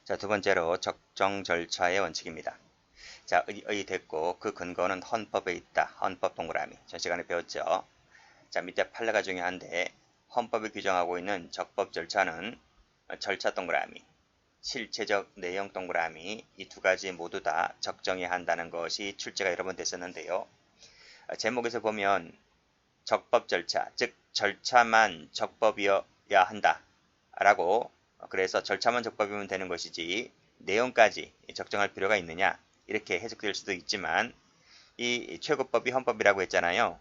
자, 두 번째로 적정 절차의 원칙입니다. 자, 의 됐고 그 근거는 헌법에 있다. 헌법 동그라미. 전 시간에 배웠죠. 자, 밑에 판례가 중요한데 헌법이 규정하고 있는 적법 절차는 절차 동그라미, 실체적 내용 동그라미 이 두 가지 모두 다 적정해야 한다는 것이 출제가 여러 번 됐었는데요. 제목에서 보면 적법 절차, 즉 절차만 적법이어야 한다 라고 그래서 절차만 적법이면 되는 것이지 내용까지 적정할 필요가 있느냐 이렇게 해석될 수도 있지만 이 최고법이 헌법이라고 했잖아요.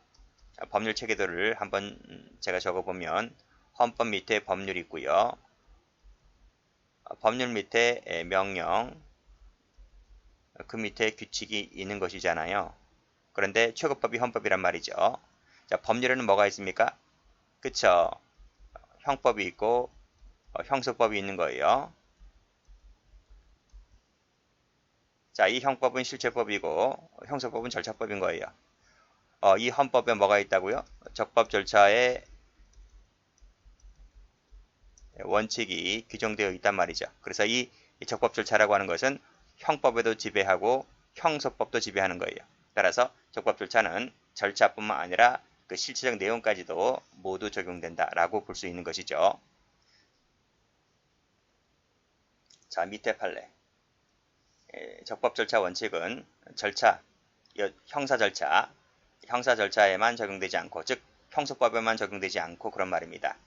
법률 체계도를 한번 제가 적어보면 헌법 밑에 법률이 있고요. 법률 밑에 명령, 그 밑에 규칙이 있는 것이잖아요. 그런데 최고법이 헌법이란 말이죠. 자, 법률에는 뭐가 있습니까? 그쵸? 형법이 있고 형소법이 있는 거예요. 자, 이 형법은 실체법이고 형소법은 절차법인 거예요. 이 헌법에 뭐가 있다고요? 적법 절차의 원칙이 규정되어 있단 말이죠. 그래서 이 적법 절차라고 하는 것은 형법에도 지배하고 형소법도 지배하는 거예요. 따라서 적법 절차는 절차뿐만 아니라 그 실체적 내용까지도 모두 적용된다라고 볼 수 있는 것이죠. 자, 밑에 판례. 적법 절차 원칙은 절차, 형사 절차에만 적용되지 않고, 즉 형소법에만 적용되지 않고 그런 말입니다.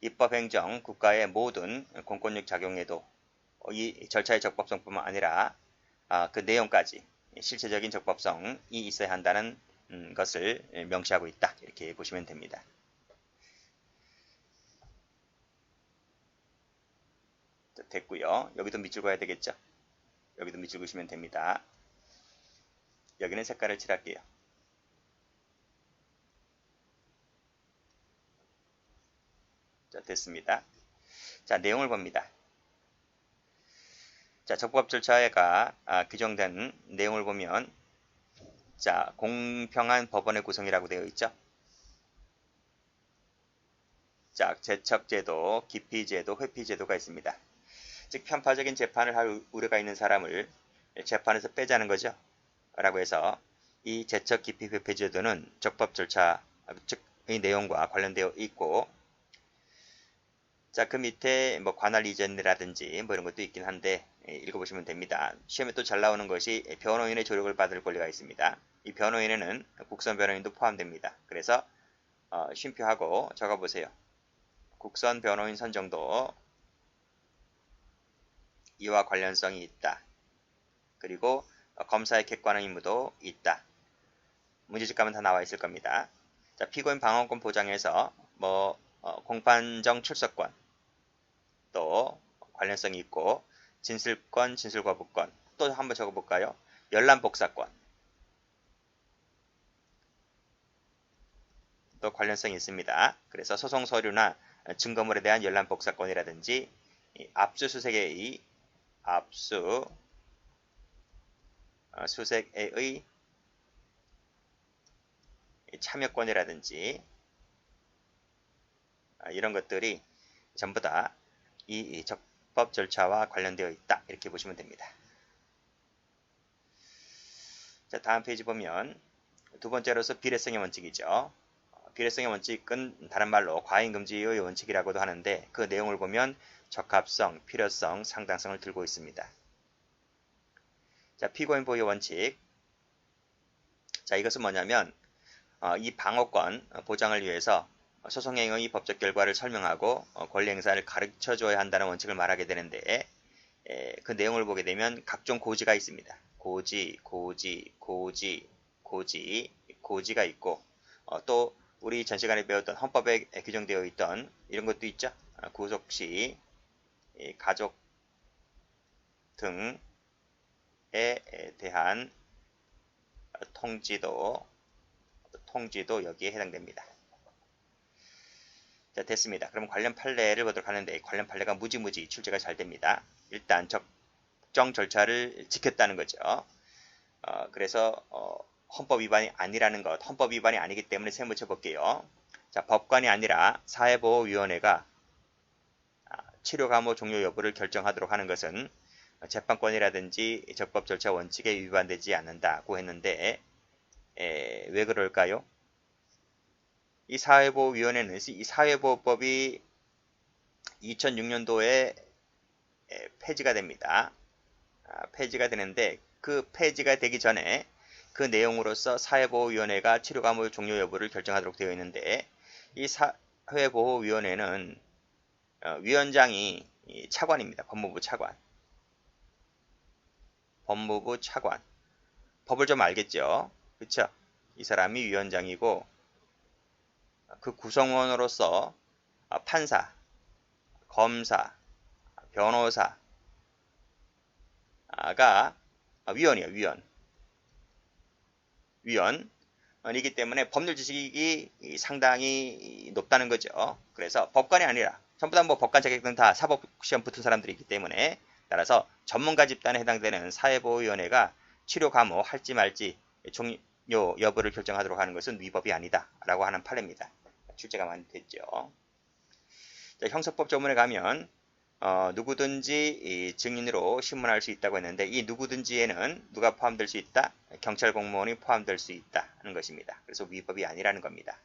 입법 행정, 국가의 모든 공권력 작용에도 이 절차의 적법성뿐만 아니라 그 내용까지 실체적인 적법성이 있어야 한다는 것을 명시하고 있다. 이렇게 보시면 됩니다. 됐고요. 여기도 밑줄 그어야 되겠죠. 여기도 밑줄 그으시면 됩니다. 여기는 색깔을 칠할게요. 자, 됐습니다. 자, 내용을 봅니다. 자, 적법 절차가 규정된 내용을 보면 자, 공평한 법원의 구성이라고 되어 있죠. 자, 제척제도, 기피제도, 회피제도가 있습니다. 즉 편파적인 재판을 할 우려가 있는 사람을 재판에서 빼자는 거죠. 라고 해서 이 제척, 기피, 회피제도는 적법 절차, 즉의 내용과 관련되어 있고 자, 그 밑에 뭐 관할 이전이라든지 뭐 이런 것도 있긴 한데 읽어보시면 됩니다. 시험에 또 잘 나오는 것이 변호인의 조력을 받을 권리가 있습니다. 이 변호인에는 국선 변호인도 포함됩니다. 그래서 쉼표하고 적어보세요. 국선 변호인 선정도 이와 관련성이 있다. 그리고 검사의 객관의 의무도 있다. 문제집 가면 다 나와 있을 겁니다. 자, 피고인 방어권 보장에서 뭐 공판정 출석권 또 관련성이 있고 진술권, 진술거부권 또 한번 적어볼까요? 열람복사권 또 관련성이 있습니다. 그래서 소송 서류나 증거물에 대한 열람복사권이라든지 압수수색의 참여권이라든지 이런 것들이 전부 다 이 적법 절차와 관련되어 있다. 이렇게 보시면 됩니다. 자, 다음 페이지 보면 두 번째로서 비례성의 원칙이죠. 비례성의 원칙은 다른 말로 과잉금지의 원칙이라고도 하는데 그 내용을 보면 적합성, 필요성, 상당성을 들고 있습니다. 자, 피고인 보호 원칙. 자, 이것은 뭐냐면 이 방어권 보장을 위해서 소송행위의 법적 결과를 설명하고 권리 행사를 가르쳐 줘야 한다는 원칙을 말하게 되는데 그 내용을 보게 되면 각종 고지가 있습니다. 고지가 있고 또 우리 전 시간에 배웠던 헌법에 규정되어 있던 이런 것도 있죠. 구속시, 가족 등에 대한 통지도 여기에 해당됩니다. 자, 됐습니다. 그럼 관련 판례를 보도록 하는데 관련 판례가 무지무지 출제가 잘 됩니다. 일단 적정 절차를 지켰다는 거죠. 그래서 헌법 위반이 아니라는 것, 헌법 위반이 아니기 때문에 세 묻혀 볼게요. 자, 법관이 아니라 사회보호위원회가 치료 감호 종료 여부를 결정하도록 하는 것은 재판권이라든지 적법 절차 원칙에 위반되지 않는다고 했는데 왜 그럴까요? 이 사회보호위원회는 이 사회보호법이 2006년도에 폐지가 됩니다. 폐지가 되는데 그 폐지가 되기 전에 그 내용으로서 사회보호위원회가 치료감호 종료 여부를 결정하도록 되어 있는데 이 사회보호위원회는 위원장이 차관입니다. 법무부 차관. 법무부 차관. 법을 좀 알겠죠? 그쵸? 이 사람이 위원장이고 그 구성원으로서 판사, 검사, 변호사가 위원이에요. 위원이기 때문에 법률 지식이 상당히 높다는 거죠. 그래서 법관이 아니라 전부 다 뭐 법관 자격증 다 사법시험 붙은 사람들이기 때문에 따라서 전문가 집단에 해당되는 사회보호위원회가 치료 감호 할지 말지 종료 여부를 결정하도록 하는 것은 위법이 아니다 라고 하는 판례입니다. 출제가 많이 됐죠. 자, 형사법 조문에 가면 누구든지 증인으로 신문할 수 있다고 했는데 이 누구든지에는 누가 포함될 수 있다? 경찰 공무원이 포함될 수 있다 하는 것입니다. 그래서 위법이 아니라는 겁니다.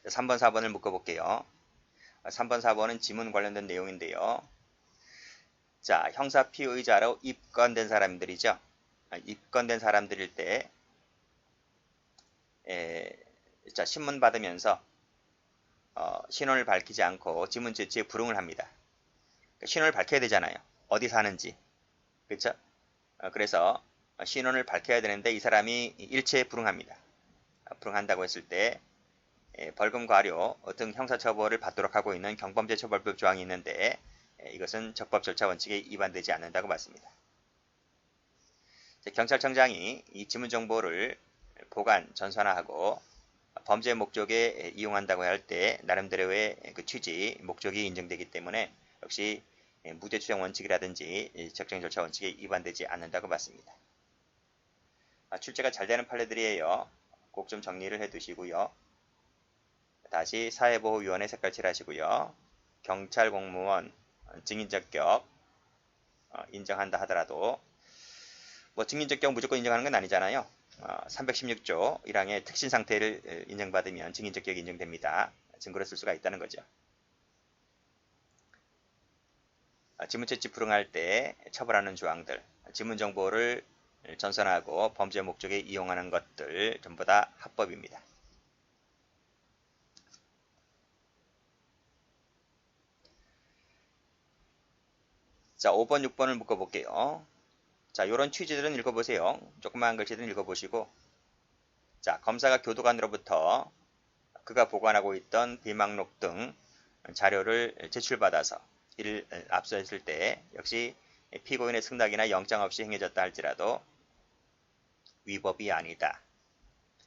3번, 4번을 묶어볼게요. 3번, 4번은 지문 관련된 내용인데요. 자, 형사 피의자로 입건된 사람들이죠. 입건된 사람들일 때 자, 신문 받으면서 신원을 밝히지 않고 지문 제출에 불응을 합니다. 신원을 밝혀야 되잖아요. 어디 사는지. 그렇죠? 그래서 신원을 밝혀야 되는데 이 사람이 일체에 불응합니다. 불응한다고 했을 때 벌금 과료 등 형사처벌을 받도록 하고 있는 경범죄처벌법 조항이 있는데 이것은 적법 절차 원칙에 위반되지 않는다고 봤습니다. 경찰청장이 이 지문 정보를 보관, 전산화하고 범죄 목적에 이용한다고 할 때 나름대로의 그 취지, 목적이 인정되기 때문에 역시 무죄 추정 원칙이라든지 적정 절차 원칙에 위반되지 않는다고 봤습니다. 출제가 잘 되는 판례들이에요. 꼭 좀 정리를 해 두시고요. 다시 사회보호위원회 색깔칠 하시고요. 경찰 공무원 증인적격 인정한다 하더라도 뭐 증인적격 무조건 인정하는 건 아니잖아요. 316조 1항의 특신 상태를 인정받으면 증인적격이 인정됩니다. 증거로 쓸 수가 있다는 거죠. 지문 채취 불응할 때 처벌하는 조항들, 지문 정보를 전산하고 범죄 목적에 이용하는 것들 전부 다 합법입니다. 자, 5번, 6번을 묶어볼게요. 자, 요런 취지들은 읽어보세요. 조그마한 글씨들은 읽어보시고 자, 검사가 교도관으로부터 그가 보관하고 있던 비망록 등 자료를 제출받아서 이를 압수했을 때 역시 피고인의 승낙이나 영장 없이 행해졌다 할지라도 위법이 아니다.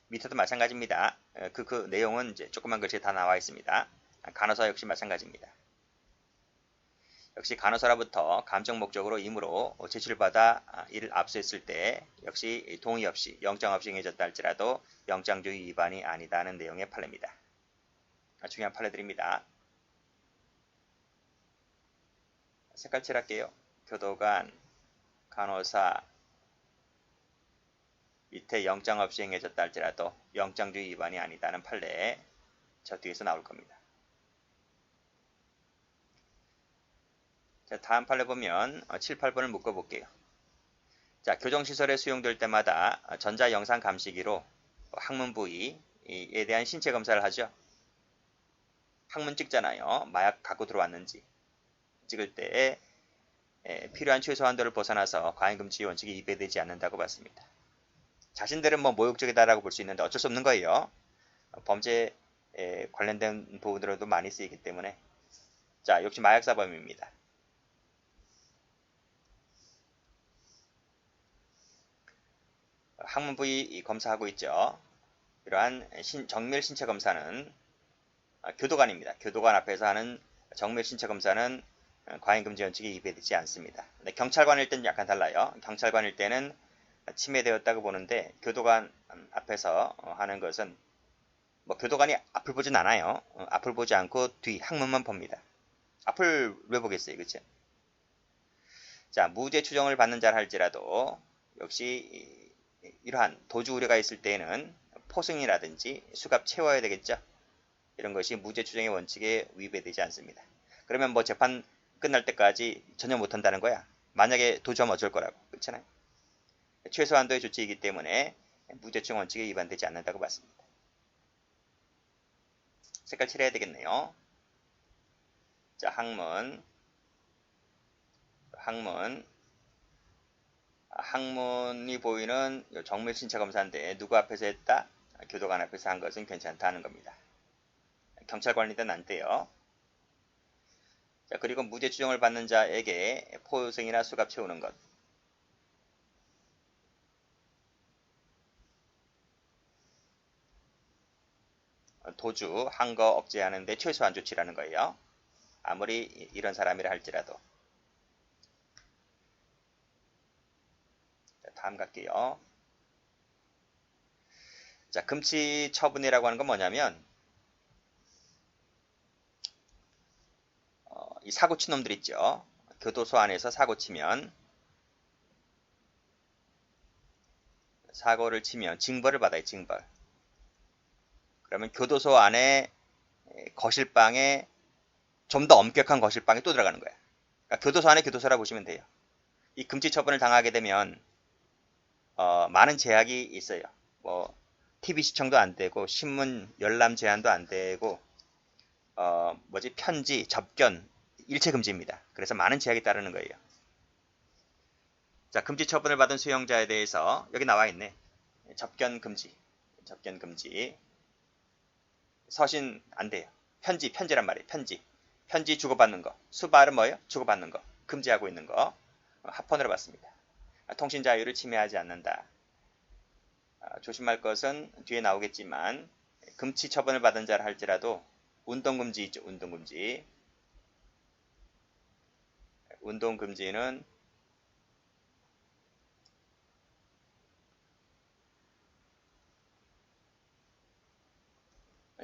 밑에도 마찬가지입니다. 그 내용은 이제 조그만 글씨에 다 나와 있습니다. 간호사 역시 마찬가지입니다. 역시 간호사로부터 감정 목적으로 임으로 제출받아 이를 압수했을 때 역시 동의 없이 영장 없이 행해졌다 할지라도 영장주의 위반이 아니다는 내용의 판례입니다. 중요한 판례들입니다. 색깔칠 할게요. 교도관, 간호사, 밑에 영장 없이 행해졌다 할지라도 영장주의 위반이 아니다는 판례 저 뒤에서 나올 겁니다. 자, 다음 판례 보면 7, 8번을 묶어볼게요. 자, 교정시설에 수용될 때마다 전자영상 감시기로 항문 부위에 대한 신체 검사를 하죠. 항문 찍잖아요. 마약 갖고 들어왔는지 찍을 때 필요한 최소 한도를 벗어나서 과잉금지 원칙이 위배되지 않는다고 봤습니다. 자신들은 뭐 모욕적이다라고 볼 수 있는데 어쩔 수 없는 거예요. 범죄에 관련된 부분으로도 많이 쓰이기 때문에. 자, 역시 마약사범입니다. 항문 부위 검사하고 있죠. 이러한 정밀 신체 검사는 교도관입니다. 교도관 앞에서 하는 정밀 신체 검사는 과잉금지 원칙이 위배되지 않습니다. 근데 경찰관일 때는 약간 달라요. 경찰관일 때는 침해되었다고 보는데 교도관 앞에서 하는 것은 뭐 교도관이 앞을 보진 않아요. 앞을 보지 않고 뒤 항문만 봅니다. 앞을 왜 보겠어요, 그쵸? 자, 무죄 추정을 받는 자라 할지라도 역시 이러한 도주 우려가 있을 때에는 포승이라든지 수갑 채워야 되겠죠. 이런 것이 무죄 추정의 원칙에 위배되지 않습니다. 그러면 뭐 재판 끝날 때까지 전혀 못한다는 거야. 만약에 도주하면 어쩔 거라고. 그렇잖아요. 최소한도의 조치이기 때문에 무죄 추정 원칙에 위반되지 않는다고 봤습니다. 색깔 칠해야 되겠네요. 자, 항문이 보이는 정밀 신체 검사인데 누구 앞에서 했다? 교도관 앞에서 한 것은 괜찮다는 겁니다. 경찰관리든 안 돼요. 자, 그리고 무죄 추정을 받는 자에게 포승이나 수갑 채우는 것. 도주, 항거 억제하는 데 최소한 조치라는 거예요. 아무리 이런 사람이라 할지라도. 자, 다음 갈게요. 자, 금치 처분이라고 하는 건 뭐냐면 이 사고 친 놈들 있죠. 교도소 안에서 사고 치면 사고를 치면 징벌을 받아요. 징벌. 그러면 교도소 안에 거실방에 좀 더 엄격한 거실방에 또 들어가는 거야. 그러니까 교도소 안에 교도소라 보시면 돼요. 이 금치 처분을 당하게 되면 많은 제약이 있어요. 뭐 TV 시청도 안 되고 신문 열람 제한도 안 되고 편지, 접견 일체 금지입니다. 그래서 많은 제약이 따르는 거예요. 자, 금지 처분을 받은 수용자에 대해서 여기 나와 있네. 접견 금지. 접견 금지. 서신 안 돼요. 편지란 말이에요. 편지 주고받는 거. 수발은 뭐예요? 주고받는 거. 금지하고 있는 거. 합헌으로 봤습니다. 통신 자유를 침해하지 않는다. 조심할 것은 뒤에 나오겠지만 금치 처분을 받은 자라 할지라도 운동금지 있죠. 운동금지. 운동금지는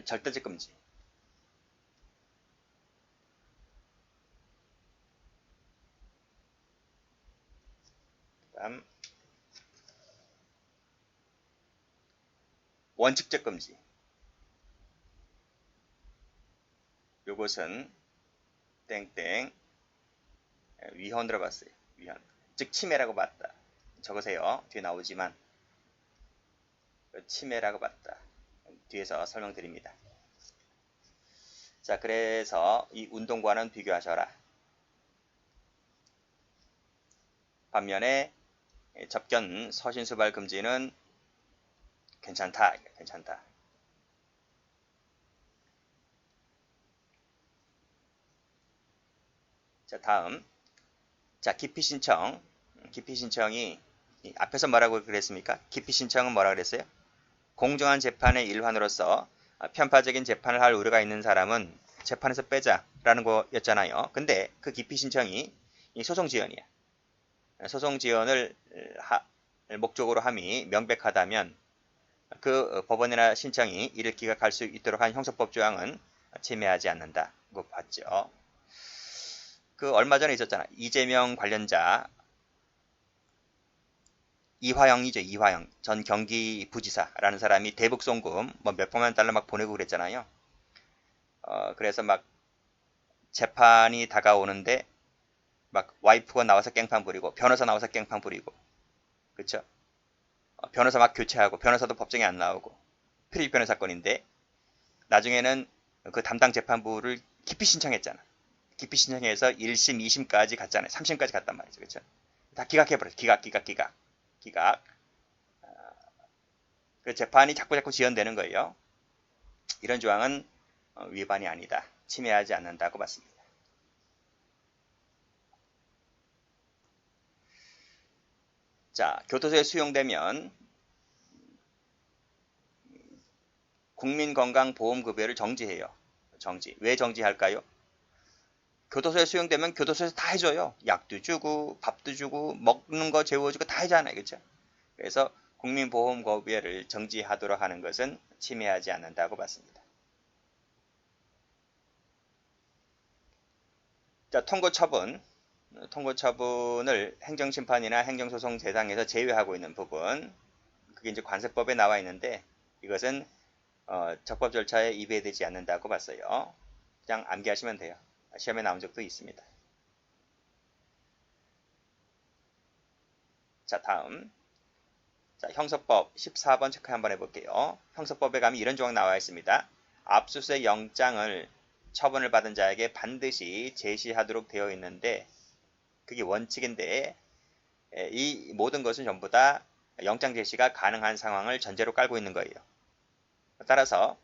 절대적 금지. 다음 원칙적 금지. 요것은 땡땡 위헌으로 봤어요. 위헌. 즉 침해라고 봤다. 적으세요. 뒤에 나오지만 침해라고 봤다. 뒤에서 설명드립니다. 자, 그래서 이 운동과는 비교하셔라. 반면에 접견 서신수발 금지는 괜찮다. 괜찮다. 자, 다음. 자, 기피 신청. 기피 신청이 앞에서 뭐라고 그랬습니까? 기피 신청은 뭐라고 그랬어요? 공정한 재판의 일환으로서 편파적인 재판을 할 우려가 있는 사람은 재판에서 빼자라는 거였잖아요. 근데 그 기피 신청이 소송 지연이야. 소송 지연을 목적으로 함이 명백하다면 그 법원이나 신청이 이를 기각할 수 있도록 한 형사법 조항은 침해하지 않는다고 봤죠. 그 얼마 전에 있었잖아. 이재명 관련자 이화영이죠. 이화영 전 경기부지사라는 사람이 대북 송금 뭐 몇백만 달러 막 보내고 그랬잖아요. 그래서 막 재판이 다가오는데 막 와이프가 나와서 깽판 부리고 변호사 나와서 깽판 부리고 그쵸? 변호사 막 교체하고 변호사도 법정에 안 나오고 필립 변호사 건인데 나중에는 그 담당 재판부를 기피 신청했잖아. 기피 신청해서 1심, 2심까지 갔잖아요. 3심까지 갔단 말이죠. 그쵸? 다 기각해버렸어. 기각. 그 재판이 자꾸 지연되는 거예요. 이런 조항은 위반이 아니다. 침해하지 않는다고 봤습니다. 자, 교도소에 수용되면 국민건강보험급여를 정지해요. 정지. 왜 정지할까요? 교도소에 수용되면 교도소에서 다 해줘요. 약도 주고 밥도 주고 먹는 거 재워주고 다 하잖아요. 그렇죠? 그래서 국민보험급여를 정지하도록 하는 것은 침해하지 않는다고 봤습니다. 자, 통고처분을 행정심판이나 행정소송 대상에서 제외하고 있는 부분, 그게 이제 관세법에 나와 있는데 이것은 적법 절차에 위배되지 않는다고 봤어요. 그냥 암기하시면 돼요. 시험에 나온 적도 있습니다. 자, 다음. 자, 형사법 14번 체크 한번 해볼게요. 형사법에 가면 이런 조항 나와 있습니다. 압수수색 영장을 처분을 받은 자에게 반드시 제시하도록 되어 있는데 그게 원칙인데 이 모든 것은 전부 다 영장 제시가 가능한 상황을 전제로 깔고 있는 거예요. 따라서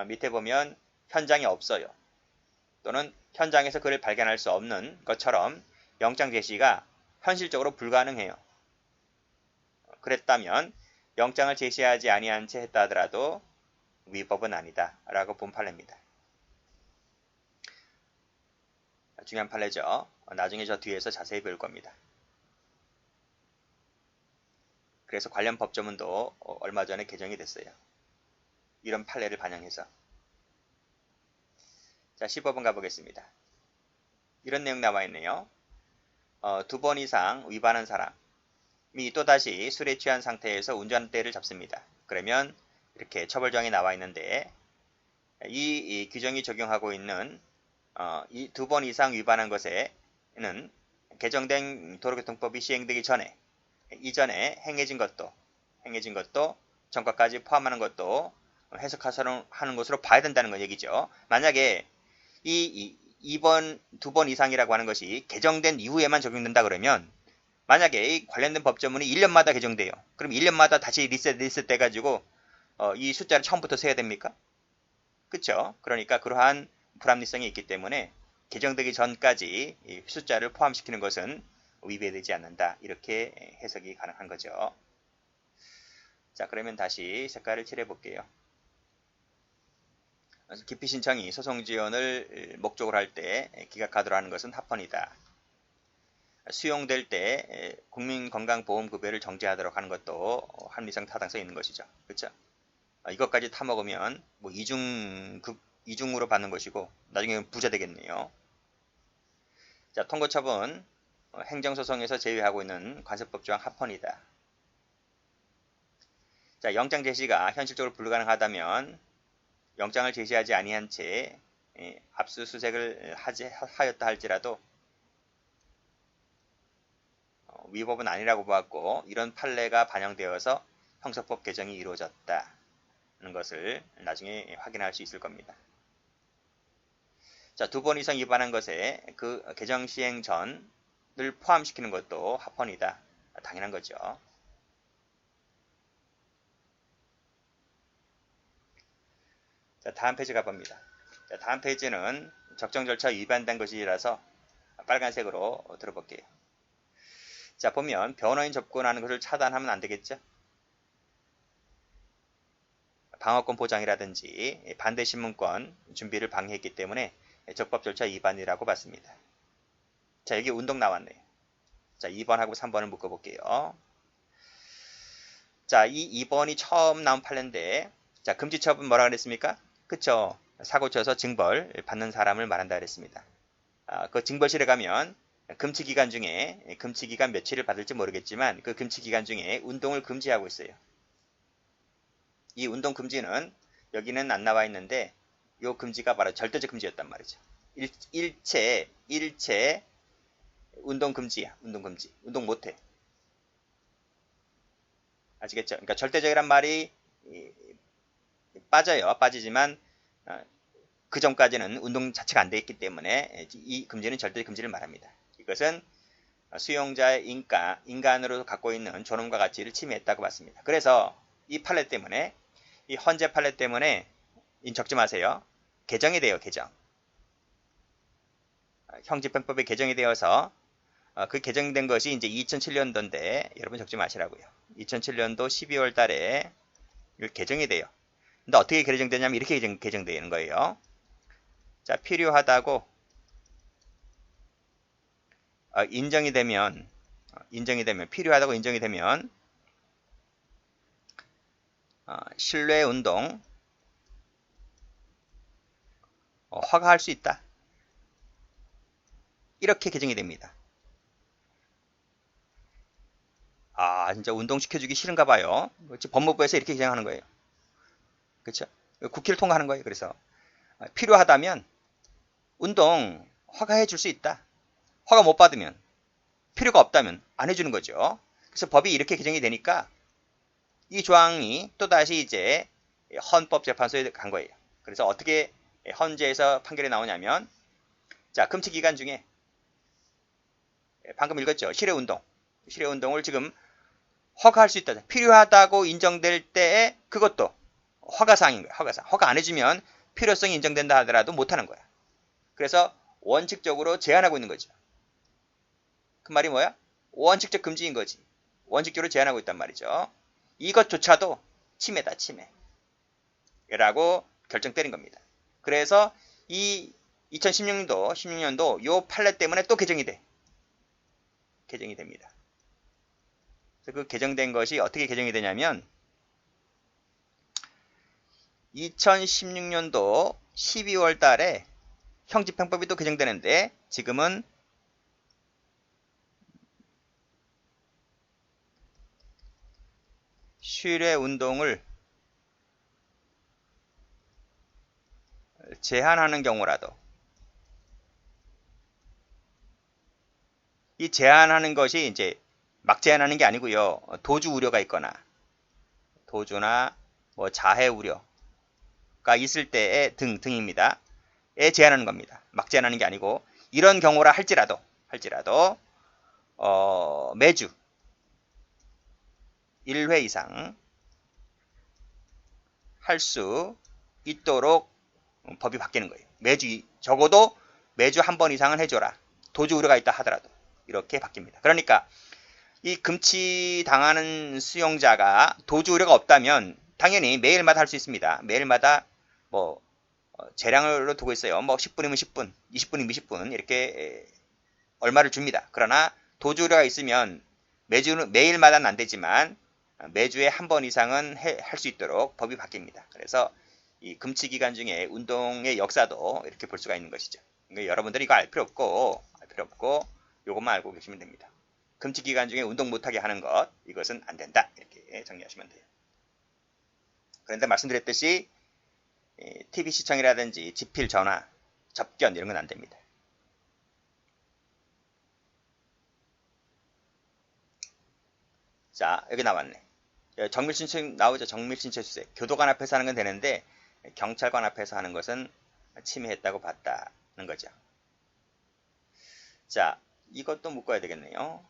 밑에 보면 현장이 없어요. 또는 현장에서 그를 발견할 수 없는 것처럼 영장 제시가 현실적으로 불가능해요. 그랬다면 영장을 제시하지 아니한 채 했다 하더라도 위법은 아니다 라고 본 판례입니다. 중요한 판례죠. 나중에 저 뒤에서 자세히 배울 겁니다. 그래서 관련 법조문도 얼마 전에 개정이 됐어요. 이런 판례를 반영해서. 자, 15번 가보겠습니다. 이런 내용 나와 있네요. 2번 이상 위반한 사람이 또다시 술에 취한 상태에서 운전대를 잡습니다. 그러면 이렇게 처벌조항이 나와 있는데 이 규정이 적용하고 있는 이 2번 이상 위반한 것에는 개정된 도로교통법이 시행되기 전에 이전에 행해진 것도 전과까지 포함하는 것도 해석하는 것으로 봐야 된다는 건 얘기죠. 만약에 이 2번 이상이라고 하는 것이 개정된 이후에만 적용된다 그러면 만약에 이 관련된 법조문이 1년마다 개정돼요. 그럼 1년마다 다시 리셋 돼가지고 이 숫자를 처음부터 세야 됩니까? 그쵸? 그러니까 그러한 불합리성이 있기 때문에 개정되기 전까지 이 숫자를 포함시키는 것은 위배되지 않는다. 이렇게 해석이 가능한 거죠. 자, 그러면 다시 색깔을 칠해 볼게요. 기피 신청이 소송 지원을 목적으로 할 때 기각하도록 하는 것은 합헌이다. 수용될 때 국민건강보험급여를 정지하도록 하는 것도 합리성 타당성 있는 것이죠. 그렇죠? 이것까지 타먹으면 뭐 이중으로 받는 것이고 나중에 부자 되겠네요. 자, 통고처분 행정소송에서 제외하고 있는 관세법 조항 합헌이다. 자, 영장 제시가 현실적으로 불가능하다면 영장을 제시하지 아니한 채 압수수색을 하였다 할지라도 위법은 아니라고 보았고 이런 판례가 반영되어서 형사법 개정이 이루어졌다는 것을 나중에 확인할 수 있을 겁니다. 자, 2번 이상 위반한 것에 그 개정 시행 전을 포함시키는 것도 합헌이다. 당연한 거죠. 자, 다음 페이지 가봅니다. 자, 다음 페이지는 적정 절차 위반된 것이라서 빨간색으로 들어볼게요. 자, 보면 변호인 접근하는 것을 차단하면 안 되겠죠? 방어권 보장이라든지 반대 신문권 준비를 방해했기 때문에 적법 절차 위반이라고 봤습니다. 자, 여기 운동 나왔네요. 자, 2번하고 3번을 묶어볼게요. 자, 이 2번이 처음 나온 판례인데 자, 금지처분 뭐라 그랬습니까? 그쵸? 사고 쳐서 징벌 받는 사람을 말한다 그랬습니다. 그 징벌실에 가면 금치기간 중에 금치기간 며칠을 받을지 모르겠지만 그 금치기간 중에 운동을 금지하고 있어요. 이 운동 금지는 여기는 안 나와 있는데 이 금지가 바로 절대적 금지였단 말이죠. 일체 운동 금지야. 운동 금지. 운동 못해. 아시겠죠? 그러니까 절대적이란 말이 빠지지만 그 전까지는 운동 자체가 안 돼 있기 때문에 이 금지는 절대 금지를 말합니다. 이것은 수용자의 인간으로 갖고 있는 존엄과 가치를 침해했다고 봤습니다. 그래서 이 판례 때문에 이 헌재 판례 때문에 적지 마세요. 개정이 돼요. 개정. 형집행법에 개정이 되어서 그 개정된 것이 이제 2007년도인데 여러분 적지 마시라고요. 2007년도 12월 달에 개정이 돼요. 근데 어떻게 개정되냐면 이렇게 개정되는 거예요. 자, 필요하다고 인정이 되면 필요하다고 인정이 되면 실내 운동 허가할 수 있다. 이렇게 개정이 됩니다. 아, 진짜 운동시켜주기 싫은가 봐요. 법무부에서 이렇게 개정하는 거예요. 그렇죠? 국회를 통과하는 거예요. 그래서 필요하다면 운동 허가해 줄 수 있다. 허가 못 받으면, 필요가 없다면 안 해주는 거죠. 그래서 법이 이렇게 개정이 되니까 이 조항이 또다시 이제 헌법재판소에 간 거예요. 그래서 어떻게 헌재에서 판결이 나오냐면, 자, 금치 기간 중에 방금 읽었죠. 실외운동. 실외운동을 지금 허가할 수 있다. 필요하다고 인정될 때에 그것도 허가사항인 거야. 허가사항. 허가 안 해주면 필요성이 인정된다 하더라도 못하는 거야. 그래서 원칙적으로 제한하고 있는 거죠. 그 말이 뭐야? 원칙적 금지인 거지. 원칙적으로 제한하고 있단 말이죠. 이것조차도 침해다, 침해. 라고 결정 때린 겁니다. 그래서 이 2016년도 요 판례 때문에 또 개정이 돼. 개정이 됩니다. 그래서 그 개정된 것이 어떻게 개정이 되냐면 2016년도 12월 달에 형집행법이 또 개정되는데 지금은 실외 운동을 제한하는 경우라도 이 제한하는 것이 이제 막 제한하는 게 아니고요. 도주 우려가 있거나 도주나 뭐 자해 우려가 있을 때의 등입니다. 에 제한하는 겁니다. 막 제한하는 게 아니고 이런 경우라 할지라도 매주 1회 이상 할 수 있도록 법이 바뀌는 거예요. 적어도 매주 한 번 이상은 해줘라. 도주 우려가 있다 하더라도 이렇게 바뀝니다. 그러니까 이 금치당하는 수용자가 도주 우려가 없다면 당연히 매일마다 할 수 있습니다. 매일마다 뭐 재량으로 두고 있어요. 뭐 10분이면 10분, 20분이면 20분 이렇게 얼마를 줍니다. 그러나 도주 우려가 있으면 매일마다는 안 되지만 매주에 한 번 이상은 할 수 있도록 법이 바뀝니다. 그래서 이 금치 기간 중에 운동의 역사도 이렇게 볼 수가 있는 것이죠. 그러니까 여러분들이 이거 알 필요 없고 요것만 알고 계시면 됩니다. 금치 기간 중에 운동 못하게 하는 것, 이것은 안 된다. 이렇게 정리하시면 돼요. 그런데 말씀드렸듯이 TV 시청이라든지 집필 전화, 접견 이런 건 안 됩니다. 자, 여기 나왔네. 정밀신청 나오죠. 정밀신청 수색. 교도관 앞에서 하는 건 되는데 경찰관 앞에서 하는 것은 침해했다고 봤다는 거죠. 자, 이것도 묶어야 되겠네요.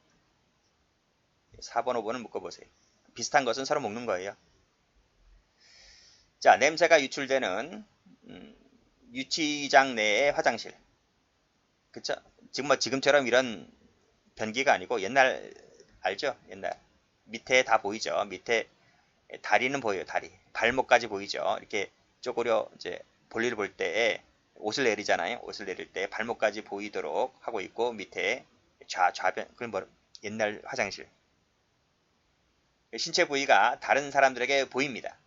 4번, 5번은 묶어보세요. 비슷한 것은 서로 묶는 거예요. 자, 냄새가 유출되는 유치장 내의 화장실. 그쵸? 지금처럼 이런 변기가 아니고 옛날 알죠? 옛날 밑에 다 보이죠? 밑에 다리는 보여요. 다리. 발목까지 보이죠? 이렇게 쪼그려 이제 볼일을 볼 때 옷을 내리잖아요. 옷을 내릴 때 발목까지 보이도록 하고 있고 밑에 좌변 그건 뭐 옛날 화장실. 신체 부위가 다른 사람들에게 보입니다.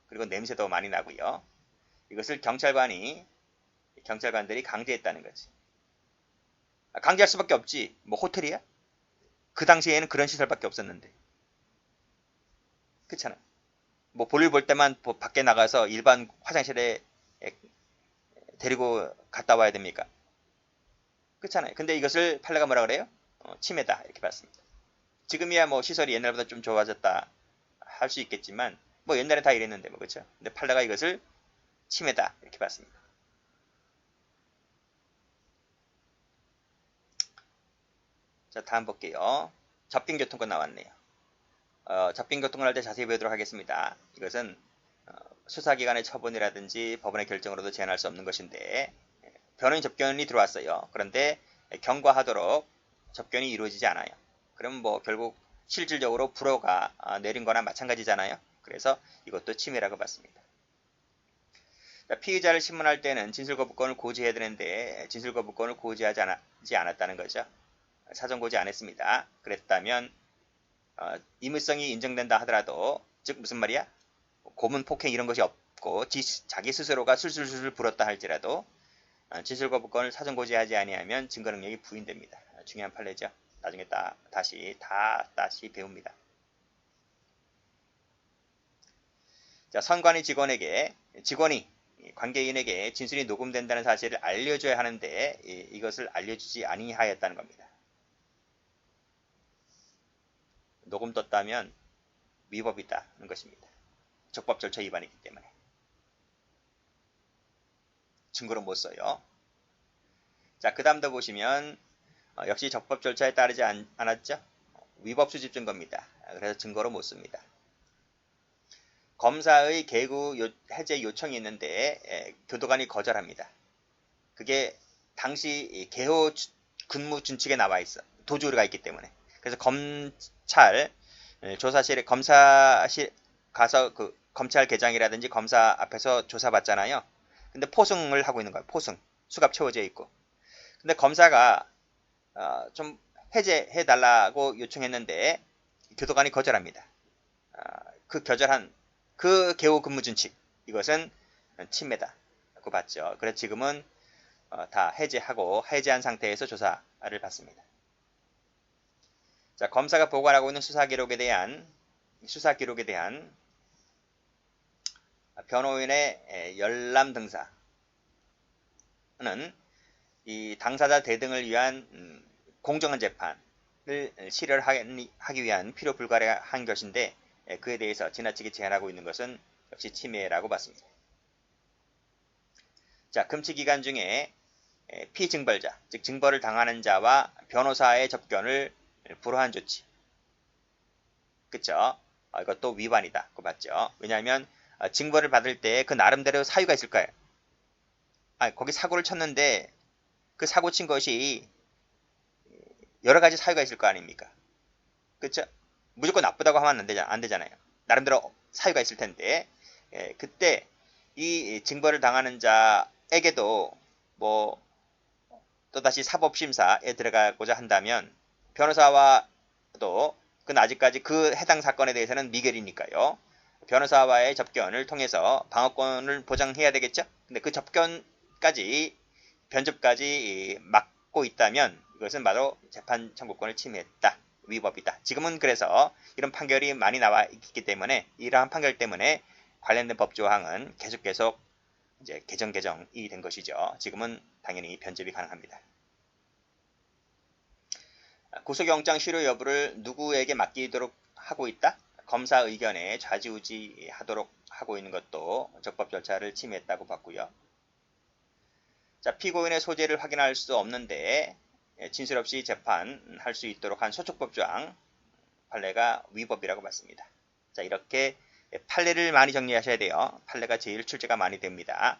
그리고 냄새도 많이 나고요. 이것을 경찰관들이 강제했다는 거지. 강제할 수밖에 없지. 뭐 호텔이야? 그 당시에는 그런 시설밖에 없었는데. 그렇잖아. 뭐 볼일 볼 때만 밖에 나가서 일반 화장실에 데리고 갔다 와야 됩니까? 그렇잖아요. 근데 이것을 판례가 뭐라 그래요? 침해다 이렇게 봤습니다. 지금이야 뭐 시설이 옛날보다 좀 좋아졌다 할 수 있겠지만 뭐 옛날에 다 이랬는데 뭐 그렇죠. 근데 판례가 이것을 침해다 이렇게 봤습니다. 자, 다음 볼게요. 접견교통권 나왔네요. 접견교통을 할 때 자세히 보도록 하겠습니다. 이것은 수사기관의 처분이라든지 법원의 결정으로도 제한할 수 없는 것인데 변호인 접견이 들어왔어요. 그런데 경과하도록 접견이 이루어지지 않아요. 그럼 뭐 결국 실질적으로 불허가 내린 거나 마찬가지잖아요. 그래서 이것도 침해라고 봤습니다. 피의자를 신문할 때는 진술거부권을 고지해야 되는데 진술거부권을 고지하지 않았다는 거죠. 사전고지 안 했습니다. 그랬다면 임의성이 인정된다 하더라도 즉 무슨 말이야? 고문 폭행 이런 것이 없고 자기 스스로가 술술술 불었다 할지라도 진술 거부권을 사전 고지하지 아니하면 증거 능력이 부인됩니다. 중요한 판례죠. 나중에 다시 배웁니다. 자, 선관위 직원이 관계인에게 진술이 녹음된다는 사실을 알려줘야 하는데 이것을 알려주지 아니하였다는 겁니다. 녹음 떴다면 위법이다는 것입니다. 적법 절차 위반이기 때문에. 증거로 못 써요. 자, 그 다음도 보시면 역시 적법 절차에 따르지 않았죠? 위법 수집 증거입니다. 그래서 증거로 못 씁니다. 검사의 개구 해제 요청이 있는데 교도관이 거절합니다. 그게 당시 개호 근무 준칙에 나와 있어. 도주가 있기 때문에. 그래서 검찰 조사실에 검사실 가서 그 검찰개장이라든지 검사 앞에서 조사받잖아요. 근데 포승을 하고 있는 거예요. 포승. 수갑 채워져 있고. 근데 검사가 좀 해제해 달라고 요청했는데 교도관이 거절합니다. 그 거절한 그 개호 근무 준칙 이것은 침해다고 봤죠. 그래서 지금은 다 해제한 상태에서 조사를 받습니다. 자, 검사가 보관하고 있는 수사 기록에 대한 변호인의 열람 등사는 이 당사자 대등을 위한 공정한 재판을 실현하기 위한 필요 불가한 것인데 그에 대해서 지나치게 제한하고 있는 것은 역시 침해라고 봤습니다. 자, 금치 기간 중에 피증벌자, 즉 증벌을 당하는 자와 변호사의 접견을 불허한 조치. 그쵸? 이것도 위반이다고 봤죠. 왜냐하면 증벌을 받을 때 그 나름대로 사유가 있을 거예요. 거기 사고를 쳤는데 그 사고 친 것이 여러 가지 사유가 있을 거 아닙니까? 그쵸? 무조건 나쁘다고 하면 안 되잖아요. 나름대로 사유가 있을 텐데 그때 이 증벌을 당하는 자에게도 뭐 또다시 사법심사에 들어가고자 한다면 변호사와도 그건 아직까지 그 해당 사건에 대해서는 미결이니까요. 변호사와의 접견을 통해서 방어권을 보장해야 되겠죠. 근데 그 접견까지 변접까지 막고 있다면 이것은 바로 재판 청구권을 침해했다. 위법이다. 지금은 그래서 이런 판결이 많이 나와 있기 때문에 이러한 판결 때문에 관련된 법조항은 계속 이제 개정이 된 것이죠. 지금은 당연히 변접이 가능합니다. 구속영장 실효 여부를 누구에게 맡기도록 하고 있다? 검사 의견에 좌지우지하도록 하고 있는 것도 적법 절차를 침해했다고 봤고요. 자, 피고인의 소재를 확인할 수 없는데 진술 없이 재판할 수 있도록 한 소촉법조항 판례가 위법이라고 봤습니다. 자, 이렇게 판례를 많이 정리하셔야 돼요. 판례가 제일 출제가 많이 됩니다.